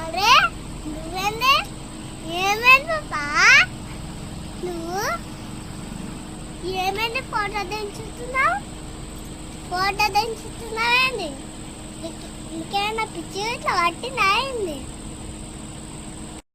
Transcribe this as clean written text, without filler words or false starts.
అరే నువ్వేంది ఏమైంది పాపా నువ్వు ఏమైంది ఫోటో దించుతున్నావేంది ఇంకేమైనా పిచ్చి ఇట్లా పట్టిందా అయింది